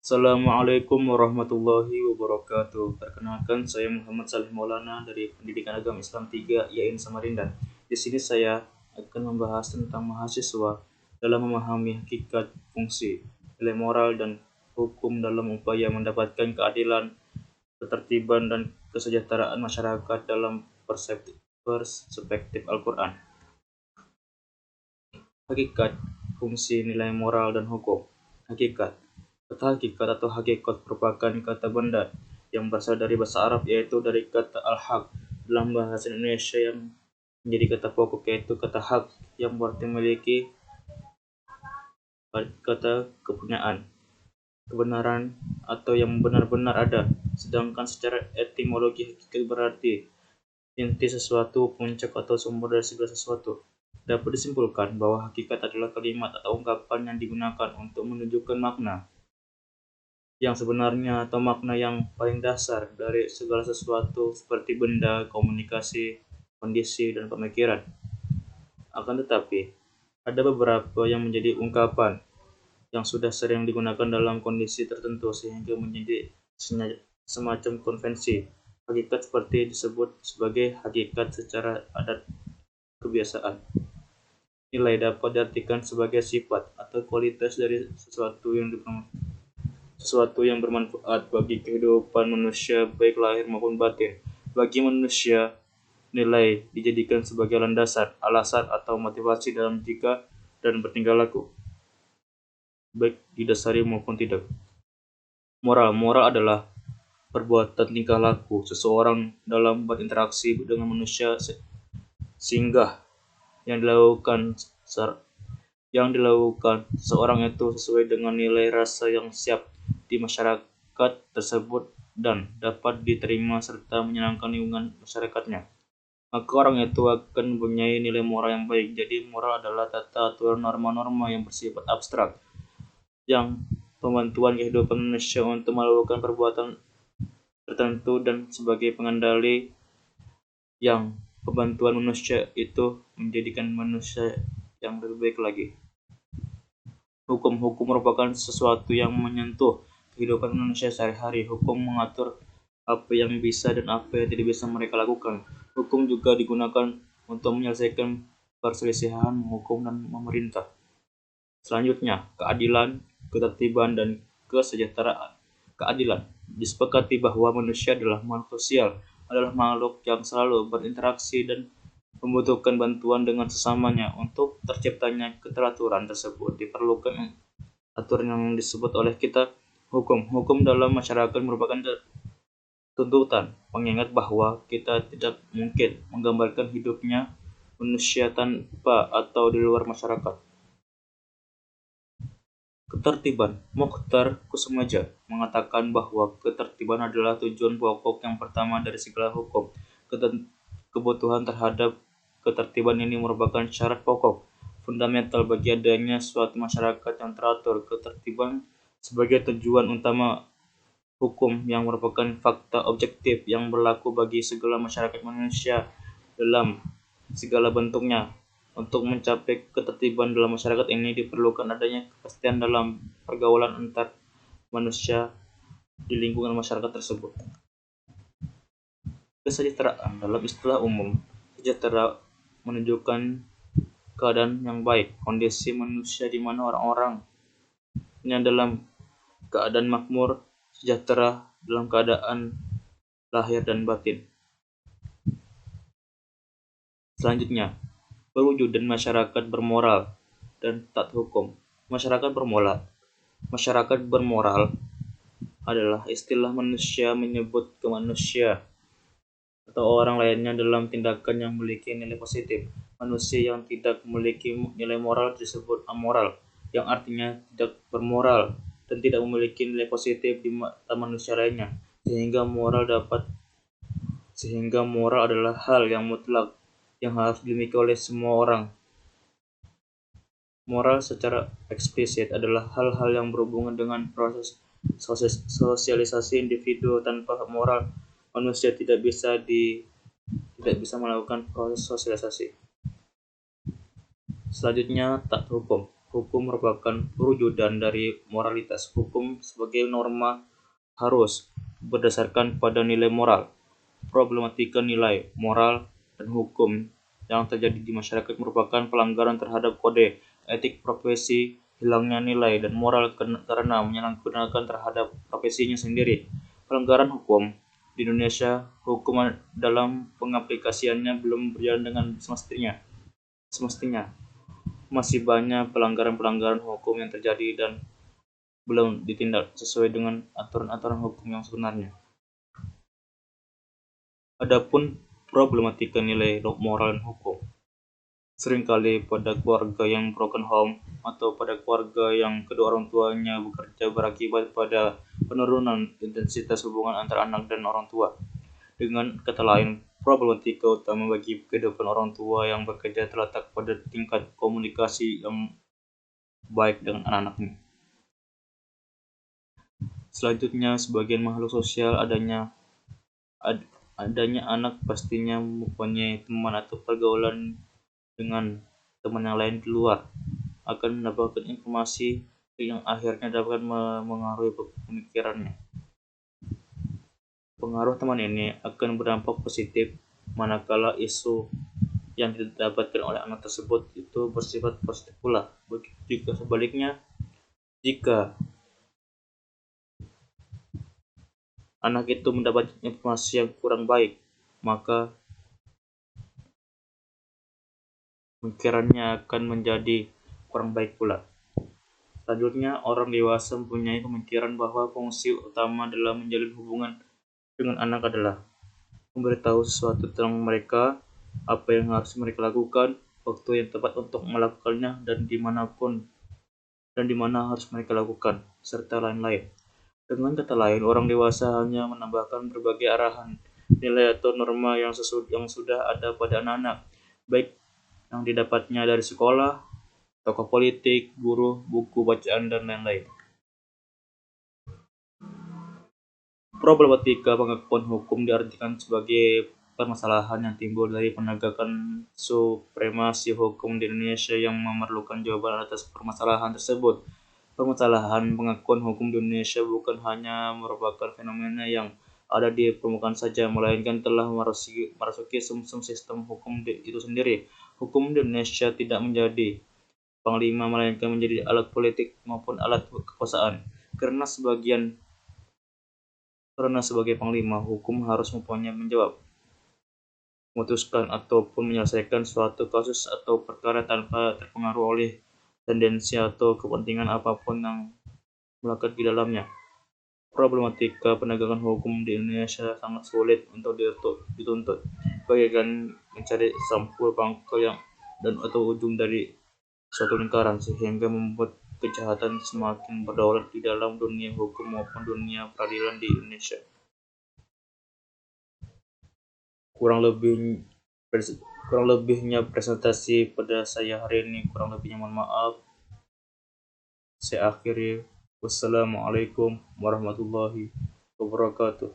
Assalamualaikum warahmatullahi wabarakatuh. Perkenalkan, saya Muhammad Salih Maulana dari Pendidikan Agama Islam 3 IAIN Samarinda. Di sini saya akan membahas tentang mahasiswa dalam memahami hakikat, fungsi, nilai moral, dan hukum dalam upaya mendapatkan keadilan, ketertiban, dan kesejahteraan masyarakat dalam perspektif Al-Quran. Hakikat, fungsi, nilai moral, dan hukum. Hakikat. Kata hakikat atau hakikat merupakan kata benda yang berasal dari bahasa Arab, yaitu dari kata al-haq. Dalam bahasa Indonesia yang menjadi kata pokok yaitu kata hak, yang berarti memiliki kata kepunyaan, kebenaran, atau yang benar-benar ada. Sedangkan secara etimologi, hakikat berarti inti sesuatu, puncak atau sumber dari segala sesuatu. Dapat disimpulkan bahwa hakikat adalah kalimat atau ungkapan yang digunakan untuk menunjukkan makna yang sebenarnya atau makna yang paling dasar dari segala sesuatu seperti benda, komunikasi, kondisi, dan pemikiran. Akan tetapi, ada beberapa yang menjadi ungkapan yang sudah sering digunakan dalam kondisi tertentu sehingga menjadi semacam konvensi. Hakikat seperti disebut sebagai hakikat secara adat kebiasaan. Nilai dapat diartikan sebagai sifat atau kualitas dari sesuatu yang bermanfaat bagi kehidupan manusia baik lahir maupun batin. Bagi manusia, nilai dijadikan sebagai landasan, alasan, atau motivasi dalam jika dan bertingkah laku, baik didasari maupun tidak. Moral adalah perbuatan tingkah laku seseorang dalam berinteraksi dengan manusia sehingga yang dilakukan seseorang itu sesuai dengan nilai rasa yang siap di masyarakat tersebut dan dapat diterima serta menyenangkan lingkungan masyarakatnya, maka orang itu akan mempunyai nilai moral yang baik. Jadi moral adalah tata aturan norma-norma yang bersifat abstrak yang pembantuan kehidupan manusia untuk melakukan perbuatan tertentu dan sebagai pengendali yang pembantuan manusia itu menjadikan manusia yang lebih baik lagi. Hukum merupakan sesuatu yang menyentuh kehidupan manusia sehari-hari. Hukum mengatur apa yang bisa dan apa yang tidak bisa mereka lakukan. Hukum juga digunakan untuk menyelesaikan perselisihan hukum dan pemerintah. Selanjutnya, keadilan, ketertiban, dan kesejahteraan. Keadilan. Disepakati bahwa manusia adalah makhluk sosial, adalah makhluk yang selalu berinteraksi dan membutuhkan bantuan dengan sesamanya. Untuk terciptanya keteraturan tersebut diperlukan aturan yang disebut oleh kita hukum. Hukum dalam masyarakat merupakan tuntutan mengingat bahwa kita tidak mungkin menggambarkan hidupnya manusia tanpa atau di luar masyarakat. Ketertiban. Mokhtar Kusumaja mengatakan bahwa ketertiban adalah tujuan pokok yang pertama dari segala hukum. Kebutuhan terhadap ketertiban ini merupakan syarat pokok fundamental bagi adanya suatu masyarakat yang teratur. Ketertiban sebagai tujuan utama hukum yang merupakan fakta objektif yang berlaku bagi segala masyarakat manusia dalam segala bentuknya. Untuk mencapai ketertiban dalam masyarakat ini diperlukan adanya kepastian dalam pergaulan antar manusia di lingkungan masyarakat tersebut. Kesejahteraan. Dalam istilah umum, sejahtera menunjukkan keadaan yang baik, kondisi manusia di mana orang-orangnya dalam keadaan makmur, sejahtera dalam keadaan lahir dan batin. Selanjutnya, perwujudan masyarakat bermoral dan taat hukum. Masyarakat bermoral adalah istilah manusia menyebut ke manusia atau orang lainnya dalam tindakan yang memiliki nilai positif. Manusia yang tidak memiliki nilai moral disebut amoral, yang artinya tidak bermoral dan tidak memiliki nilai positif di mata manusia lainnya. Sehingga moral adalah hal yang mutlak yang harus dimiliki oleh semua orang. Moral secara eksplisit adalah hal-hal yang berhubungan dengan proses sosialisasi individu. Tanpa moral, manusia tidak bisa melakukan proses sosialisasi. Selanjutnya, taat hukum. hukum merupakan perwujudan dari moralitas. Hukum sebagai norma harus berdasarkan pada nilai moral. Problematika nilai, moral, dan hukum yang terjadi di masyarakat merupakan pelanggaran terhadap kode etik profesi, hilangnya nilai dan moral karena menyalahgunakan terhadap profesinya sendiri. Pelanggaran hukum di Indonesia, hukum dalam pengaplikasiannya belum berjalan dengan semestinya. Masih banyak pelanggaran-pelanggaran hukum yang terjadi dan belum ditindak sesuai dengan aturan-aturan hukum yang sebenarnya. Adapun problematika nilai moral dan hukum, seringkali pada keluarga yang broken home atau pada keluarga yang kedua orang tuanya bekerja berakibat pada penurunan intensitas hubungan antara anak dan orang tua. Dengan kata lain, problematika utama bagi kehidupan orang tua yang bekerja terletak pada tingkat komunikasi yang baik dengan anak-anaknya. Selanjutnya, sebagian makhluk sosial adanya anak pastinya mempunyai teman atau pergaulan dengan teman yang lain di luar, akan mendapatkan informasi yang akhirnya dapat mengaruhi pemikirannya. Pengaruh teman ini akan berdampak positif manakala isu yang didapatkan oleh anak tersebut itu bersifat positif pula. Begitu sebaliknya, jika anak itu mendapat informasi yang kurang baik, maka pemikirannya akan menjadi kurang baik pula. Selanjutnya, orang dewasa mempunyai pemikiran bahwa fungsi utama dalam menjalin hubungan dengan anak adalah memberitahu sesuatu tentang mereka, apa yang harus mereka lakukan, waktu yang tepat untuk melakukannya, dan di mana harus mereka lakukan, serta lain-lain. Dengan kata lain, orang dewasa hanya menambahkan berbagai arahan, nilai atau norma yang sudah ada pada anak-anak, baik yang didapatnya dari sekolah, tokoh politik, guru, buku bacaan, dan lain-lain. Problematika pengakuan hukum diartikan sebagai permasalahan yang timbul dari penegakan supremasi hukum di Indonesia yang memerlukan jawaban atas permasalahan tersebut. Permasalahan pengakuan hukum di Indonesia bukan hanya merupakan fenomena yang ada di permukaan saja, melainkan telah merasuki sumsum sistem hukum itu sendiri. Hukum di Indonesia tidak menjadi panglima, melainkan menjadi alat politik maupun alat kekuasaan. Karena sebagai panglima, hukum harus mempunyai menjawab, memutuskan ataupun menyelesaikan suatu kasus atau perkara tanpa terpengaruh oleh tendensi atau kepentingan apapun yang melekat di dalamnya. Problematika penegakan hukum di Indonesia sangat sulit untuk dituntut, bagaikan mencari sampul pangkal atau ujung dari suatu lingkaran, sehingga membuat kejahatan semakin berdaulat di dalam dunia hukum maupun dunia peradilan di Indonesia. Kurang lebihnya presentasi pada saya hari ini, kurang lebihnya mohon maaf. Saya akhiri. Wassalamualaikum warahmatullahi wabarakatuh.